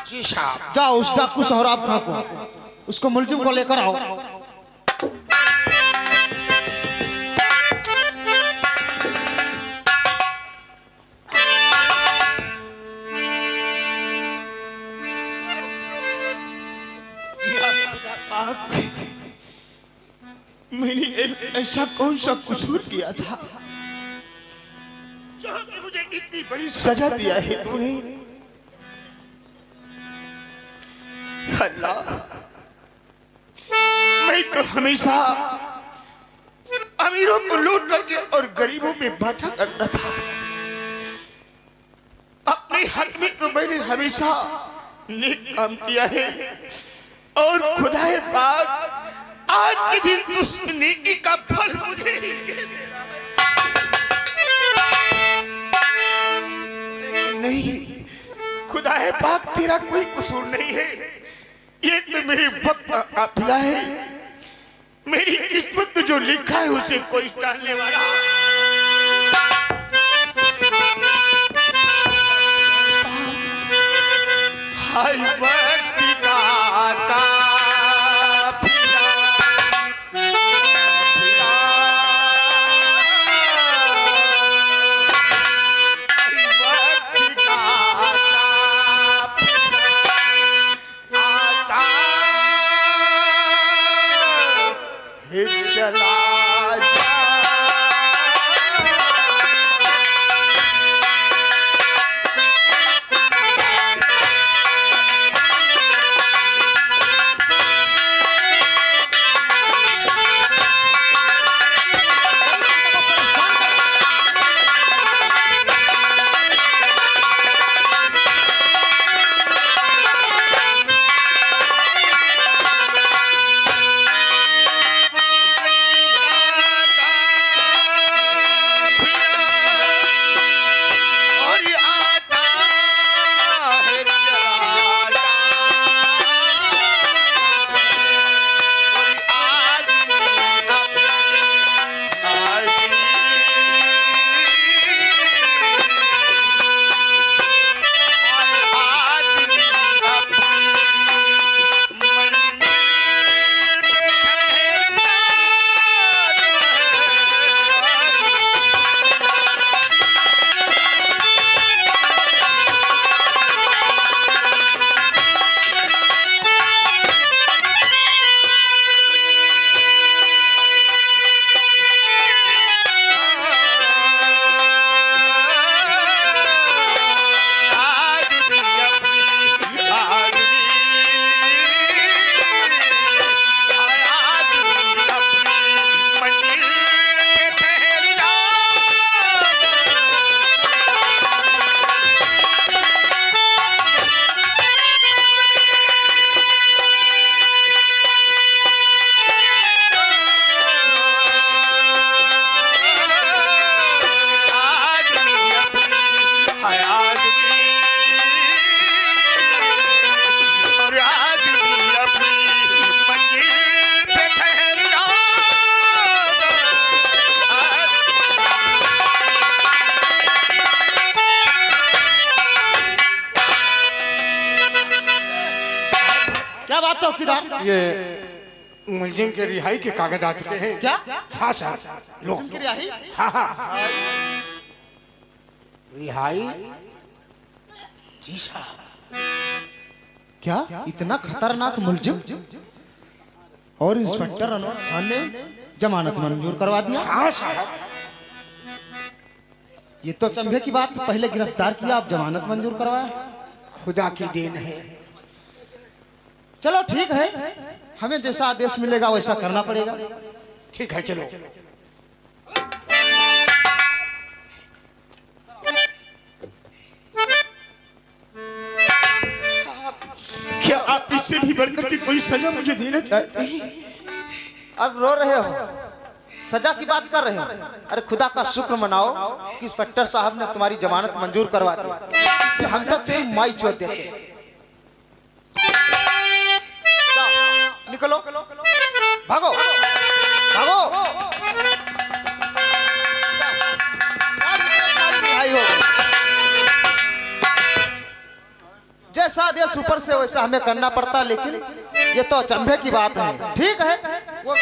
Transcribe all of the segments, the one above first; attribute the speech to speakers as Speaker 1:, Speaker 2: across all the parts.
Speaker 1: जी साहब।
Speaker 2: जाओ उस डाकू सोहराब खां को, उसको मुलजिम को लेकर आओ।
Speaker 3: मैंने ऐसा कौन सा कसूर किया था जो मुझे इतनी बड़ी सजा दिया है तूने? अल्लाह, मैं तो हमेशा अमीरों को लूट करके और गरीबों में बांटा करता था। अपने हक में तो मैंने हमेशा नेक काम किया है और खुदाए पाक आज के दिन उस नेकी का फल मुझे ही दे रहा है। नहीं खुदाए पाक, तेरा कोई कसूर नहीं है, ये तो मेरे वक्त का काफिला है। मेरी किस्मत में जो लिखा है उसे कोई टालने वाला हाय वक्त का
Speaker 2: चौकीदार,
Speaker 1: ये मुलजिम के रिहाई के कागज आ चुके हैं।
Speaker 2: क्या?
Speaker 1: हाँ सर, लो।
Speaker 2: रिहाई?
Speaker 1: हाँ हाँ, रिहाई। जी साहब।
Speaker 2: क्या इतना खतरनाक मुलजिम और इंस्पेक्टर अनवर खान ने जमानत मंजूर करवा दिया?
Speaker 1: हाँ साहब।
Speaker 2: ये तो चंभे की बात, पहले गिरफ्तार किया, अब जमानत मंजूर करवाया।
Speaker 1: खुदा की देन है।
Speaker 2: चलो ठीक है, हमें जैसा आदेश मिलेगा वैसा करना पड़ेगा।
Speaker 1: ठीक है, चलो।
Speaker 3: क्या आप इससे भी बढ़कर के कोई सजा मुझे देना चाहते हैं?
Speaker 2: अब रो रहे हो, सजा की बात कर रहे हो? अरे खुदा का शुक्र मनाओ कि इंस्पेक्टर साहब ने तुम्हारी जमानत मंजूर करवा दी। हम तो तेरी माई चोट देते। निकलो, भागो भागो। जय जैसा देश ऊपर से वैसा हमें करना पड़ता, लेकिन ये तो अचंभे की बात है। ठीक है वो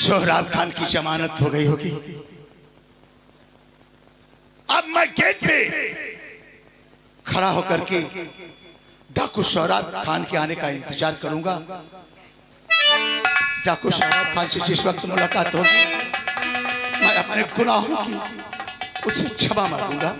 Speaker 3: सोहराब खान की जमानत हो गई होगी। अब मैं गेट पे खड़ा होकर के डाकू सोहराब खान के आने का इंतजार करूंगा। डाकू सोहराब खान से जिस वक्त मुलाकात होगी मैं अपने गुनाहों की उसे क्षमा मांगूंगा।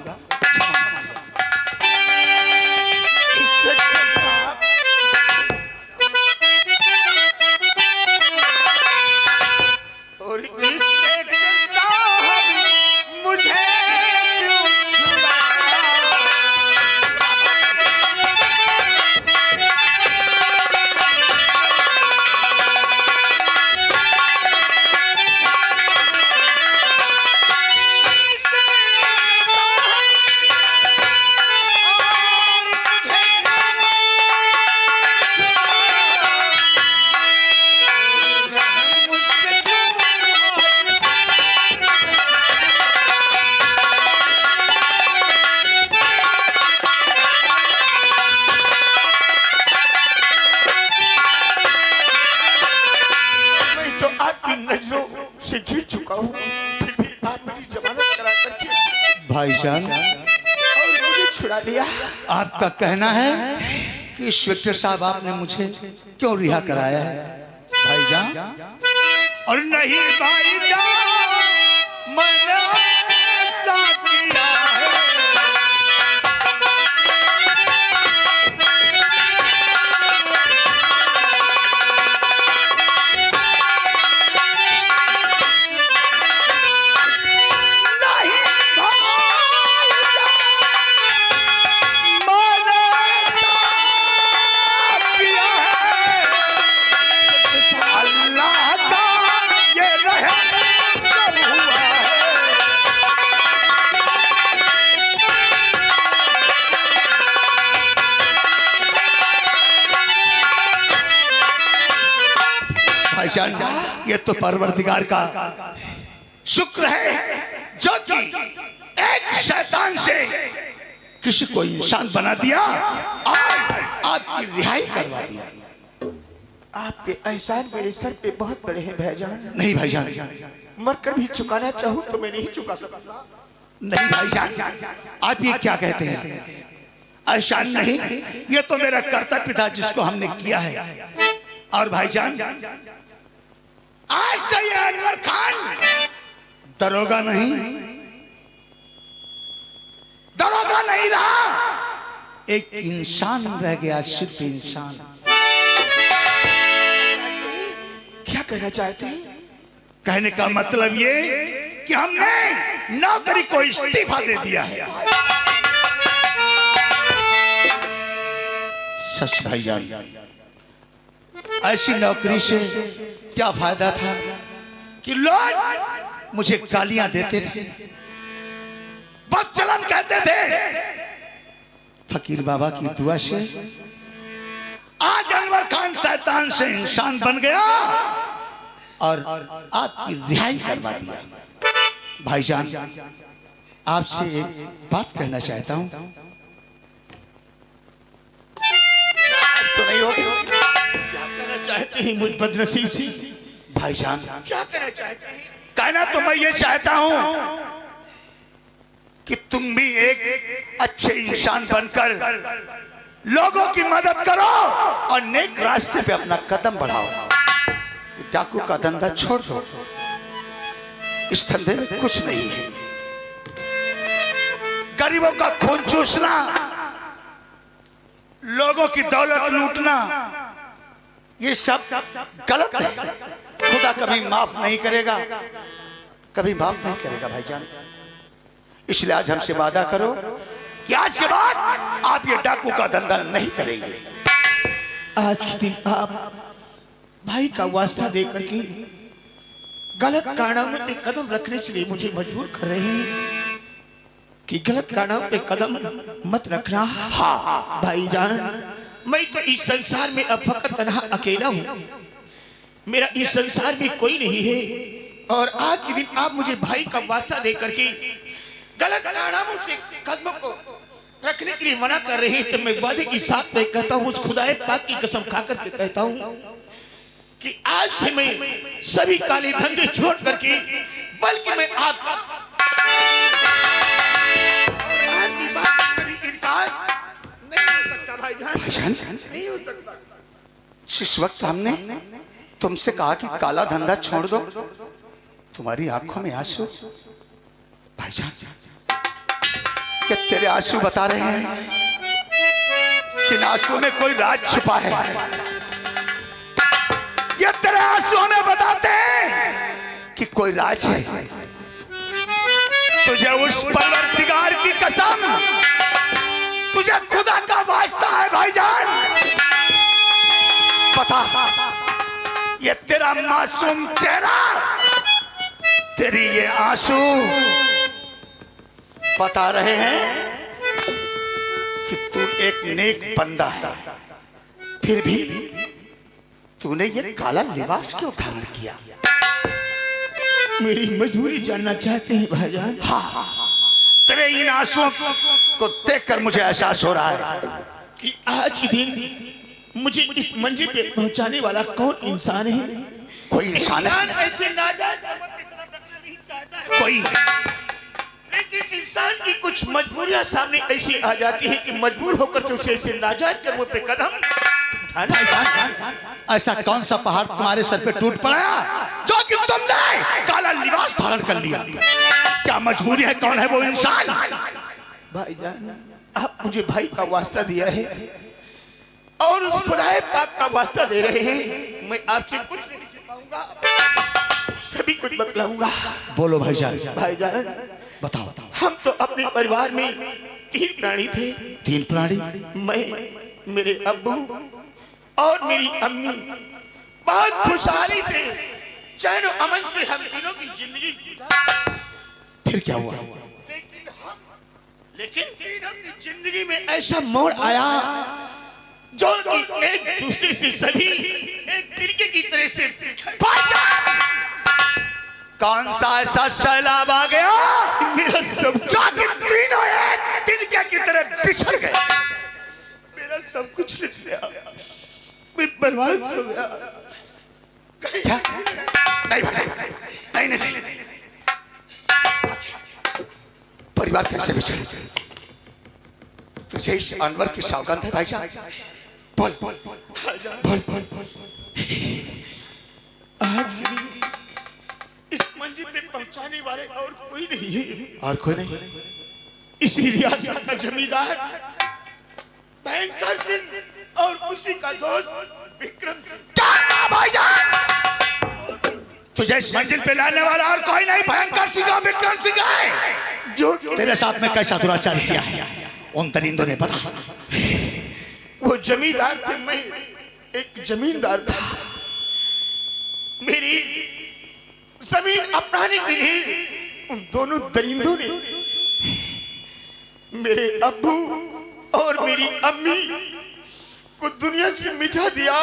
Speaker 1: और इंस्पेक्टर साहब मुझे क्यों नजरों से घिर चुका हूँ, फिर भी आप मेरी जमानत करा करके
Speaker 3: भाईजान
Speaker 1: और मुझे छुड़ा लिया।
Speaker 3: आपका कहना है कि इंस्पेक्टर साहब आपने मुझे क्यों रिहा कराया है भाईजान? और नहीं भाईजान मैंने ऐसा किया है। भाईजान ये तो परवरदिगार का शुक्र है जो कि एक शैतान से किसी को इंसान बना दिया और आपकी रिहाई करवा दिया।
Speaker 1: आपके एहसान मेरे सर पे बहुत बड़े हैं भाईजान।
Speaker 3: नहीं भाईजान,
Speaker 1: मरकर भी चुकाना चाहूँ तो मैं नहीं चुका सकता।
Speaker 3: नहीं भाईजान, आप ये क्या कहते हैं? एहसान नहीं, ये तो मेरा कर्तव्य था जिसको हमने किया है। और भाईजान आज से ये अनवर खान दरोगा नहीं रहा, एक इंसान रह गया, सिर्फ इंसान।
Speaker 1: क्या कहना चाहते हैं?
Speaker 3: कहने का मतलब ये कि हमने नौकरी को इस्तीफा दे दिया है। सच भाईजान, ऐसी नौकरी से क्या फायदा था कि लोग मुझे गालियां देते थे, बदचलन कहते थे। फकीर बाबा की दुआ से
Speaker 4: आज अनवर खान शैतान से इंसान बन गया और आपकी रिहाई करवा दिया। भाईजान, आपसे एक बात कहना चाहता हूं।
Speaker 3: आज तो नहीं होगी। क्या कहना चाहते हैं मुझ बदनसीब से?
Speaker 4: भाईजान,
Speaker 3: क्या कहना चाहते हैं?
Speaker 4: कहना तो मैं ये चाहता हूं कि तुम भी एक अच्छे इंसान बनकर लोगों की मदद करो और नेक रास्ते पे अपना कदम बढ़ाओ। डाकू का धंधा छोड़ दो, इस धंधे में कुछ नहीं है। गरीबों का खून चूसना, लोगों की दौलत लूटना, ये सब गलत है। खुदा कभी माफ नहीं करेगा, कभी माफ नहीं करेगा भाईजान। इसलिए आज हमसे वादा करो कि आज के बाद आप ये डाकू का धंधा नहीं करेंगे।
Speaker 3: आज के दिन आप भाई का वास्ता देकर के गलत कारनामों पे कदम रखने के लिए मुझे मजबूर कर रहे हैं कि गलत कारनामों पे कदम मत रखना। हाँ भाईजान, मैं तो इस संसार में अब फकत तन्हा अकेला हूँ। मेरा इस संसार में कोई नहीं है और आज के दिन आप मुझे भाई का वास्ता देकर के गलत कारनामों से कदमों को रखने के लिए मना कर रहे हैं। तो मैं वादे के साथ मैं कहता हूँ, उस खुदाए पाक की कसम खाकर के कहता हूँ कि आज से मैं सभी काले धंधे छोड़ करके बल्कि मैं आपकी बात पर इनकार नहीं हो सकता भाईजान, नहीं हो सकता।
Speaker 4: जिस वक्त हमने तुमसे कहा कि काला धंधा छोड़ दो, तुम्हारी आंखों में आंसू। भाईजान, क्या तेरे आंसू बता रहे हैं कि इन आंसू में कोई राज छुपा है? ये तेरे आंसू हमें बताते हैं कि कोई राज है। तुझे उस परवरदिगार की कसम, तुझे खुदा का वास्ता है भाईजान, पता ये तेरा मासूम चेहरा, तेरी ये आंसू बता रहे हैं कि तू एक नेक बंदा है। फिर भी तूने ये काला लिबास क्यों धारण किया?
Speaker 3: मेरी मजबूरी जानना चाहते हैं भाईजान?
Speaker 4: हाँ, तेरे इन आंसुओं को देखकर मुझे एहसास हो रहा है
Speaker 3: कि आज के दिन मुझे इस मंजिल पे पहुंचाने वाला कौन इंसान है।
Speaker 4: कोई इंसान है,
Speaker 3: ऐसे नाजायज नहीं चाहता है
Speaker 4: कोई,
Speaker 3: लेकिन इंसान की कुछ मजबूरियां सामने ऐसी आ जाती है कि मजबूर होकर के उसे ऐसे नाजायज कर्मों पे कदम उठाना।
Speaker 4: ऐसा कौन सा पहाड़ तुम्हारे सर पे टूट पड़ा जो कि तुमने काला लिबास धारण कर लिया? क्या मजबूरी है? कौन है वो इंसान?
Speaker 3: भाईजान, आप मुझे भाई का वास्ता दिया है और उस खुदाए पाक का वास्ता दे रहे हैं। मैं आपसे कुछ नहीं छिपाऊंगा, सभी कुछ बतलाऊंगा।
Speaker 4: बोलो भाईजान।
Speaker 3: भाईजान,
Speaker 4: बताओ।
Speaker 3: हम तो अपने परिवार में 3 प्राणी थे।
Speaker 4: 3 प्राणी?
Speaker 3: मैं, मेरे अब्बू और मेरी अम्मी बहुत खुशहाली से चैन और अमन से हम तीनों की जिंदगी गुजारी।
Speaker 4: फिर क्या हुआ?
Speaker 3: लेकिन तीनों की जिंदगी में ऐसा मोड़ आया जो कि एक दूसरे से सभी एक तिनके की तरह से
Speaker 4: कौन सा ऐसा सैलाब आ गया
Speaker 3: मेरा सब
Speaker 4: जो कि तीनों एक तिनके की तरह बिछड़ गए?
Speaker 3: मेरा सब कुछ लुट गया, मैं बर्बाद हो गया।
Speaker 4: क्या? नहीं भाई, नहीं नहीं, नहीं। परिवार कैसे बिछड़े? तुझे इस अनवर की सौगंध है भाईजान? बोल बोल बोल।
Speaker 3: आज के दिन इस मंजिल पे पहुंचाने वाले और कोई नहीं है।
Speaker 4: और कोई नहीं?
Speaker 3: इसी रियासत का जमींदार भयंकर सिंह और उसी का दोस्त विक्रम सिंह।
Speaker 4: क्या भाईजान? तुझे इस मंजिल पे लाने वाला और कोई नहीं, भयंकर सिंह और विक्रम सिंह है।
Speaker 3: जो
Speaker 4: तेरे साथ में कैसा दुराचार किया है उन दरिंदों ने बता।
Speaker 3: वो जमींदार थे, मैं एक जमींदार था। मेरी जमीन अपनाने के लिए उन दोनों दरिंदों ने मेरे अब्बू और मेरी अम्मी को दुनिया से मिटा दिया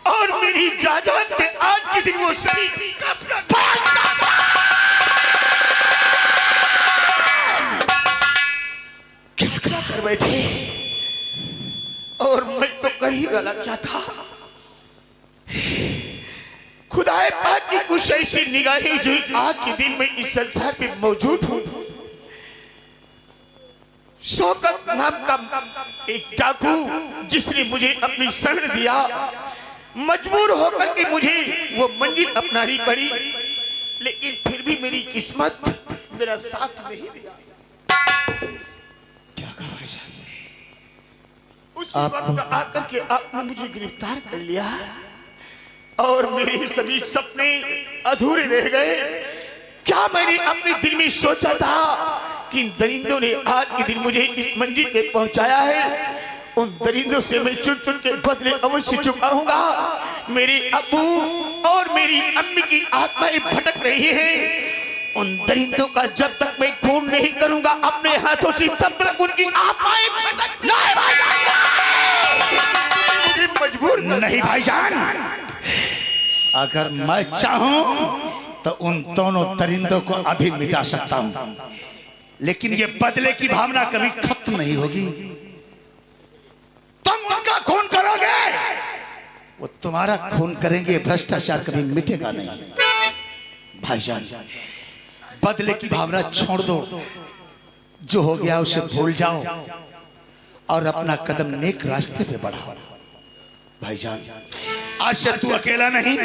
Speaker 3: और मेरी जायदाद पे आज के दिन वो सभी कब्जा क्या कर बैठे। और मैं तो कर ही वाला क्या था। खुदाए पाक की कुछ ऐसी निगाहें जो आज के दिन में इस संसार में मौजूद हूं। शौकत नाम का एक डाकू जिसने मुझे अपनी शरण दिया, मजबूर होकर के मुझे वो मंजिल अपनानी पड़ी, लेकिन फिर भी मेरी किस्मत मेरा साथ नहीं दिया।
Speaker 4: क्या कहा भाईजान?
Speaker 3: उसी वक्त आकर के आपने मुझे गिरफ्तार कर लिया और मेरे सभी सपने अधूरे रह गए। क्या मैंने अपने दिल में सोचा था कि इन दरिंदों ने आज के दिन मुझे इस मंजिल पे पहुंचाया है, उन दरिंदों से मैं चुन चुन के बदले अवश्य चुकाऊंगा। मेरे अब्बू और मेरी अम्मी की आत्माएं भटक रही हैं, उन दरिंदों का जब तक मैं खून नहीं करूंगा अपने हाथों से, तब तक उनकी आत्माएं भटक मुझे मजबूर
Speaker 4: नहीं भाईजान, अगर मैं चाहूं तो उन दोनों दरिंदों को अभी मिटा सकता हूं, लेकिन ये बदले की भावना कभी खत्म नहीं होगी। तुम उनका खून करोगे, वो तुम्हारा खून करेंगे, भ्रष्टाचार कभी मिटेगा नहीं। भाईजान, बदले की भावना छोड़ दो, जो हो गया उसे भूल जाओ और अपना कदम नेक रास्ते पे बढ़ाओ। भाईजान, आज से तू अकेला नहीं,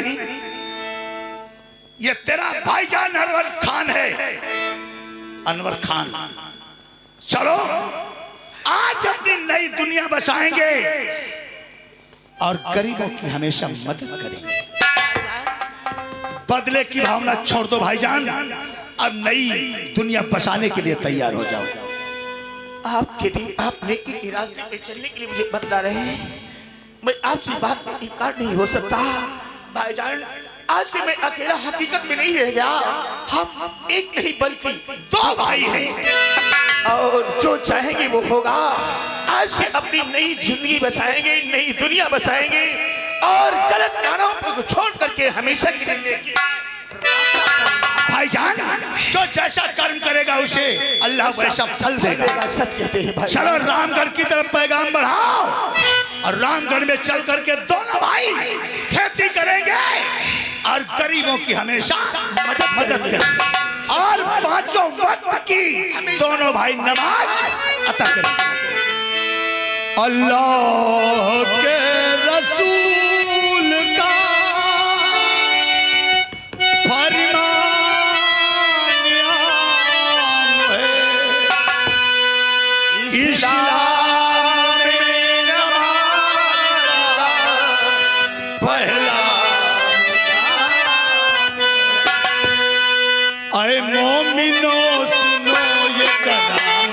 Speaker 4: ये तेरा भाईजान अनवर खान है। अनवर खान, चलो आज अपनी नई दुनिया बसाएंगे और गरीबों की हमेशा मदद करेंगे। बदले की भावना छोड़ दो भाईजान, अब नई दुनिया बसाने के लिए तैयार हो जाओ।
Speaker 3: आपके दिन आप नेकी के रास्ते पे चलने के लिए मुझे बता रहे हैं, मैं आपसे बात में इनकार नहीं हो सकता। भाईजान, आज से मैं अकेला हकीकत में नहीं रह गया, हम एक नहीं बल्कि दो भाई हैं और जो चाहेंगे वो होगा। आज से अपनी नई जिंदगी बसाएंगे, नई दुनिया बसाएंगे और गलत कानों को छोड़ करके हमेशा के लिए
Speaker 4: भाईजान, जो जैसा कर्म करेगा उसे अल्लाह वैसा फल देगा।
Speaker 3: सच कहते हैं भाई।
Speaker 4: चलो रामगढ़ की तरफ पैगाम बढ़ाओ और रामगढ़ में चल करके दोनों भाई खेती करेंगे और गरीबों की हमेशा मदद करेंगे और पांचों वक्त की दोनों भाई नमाज अता करेंगे। अल्लाह के रसूल का फरमान इस्लाम में नमाज पहला। ऐ मोमिनो सुनो ये कलाम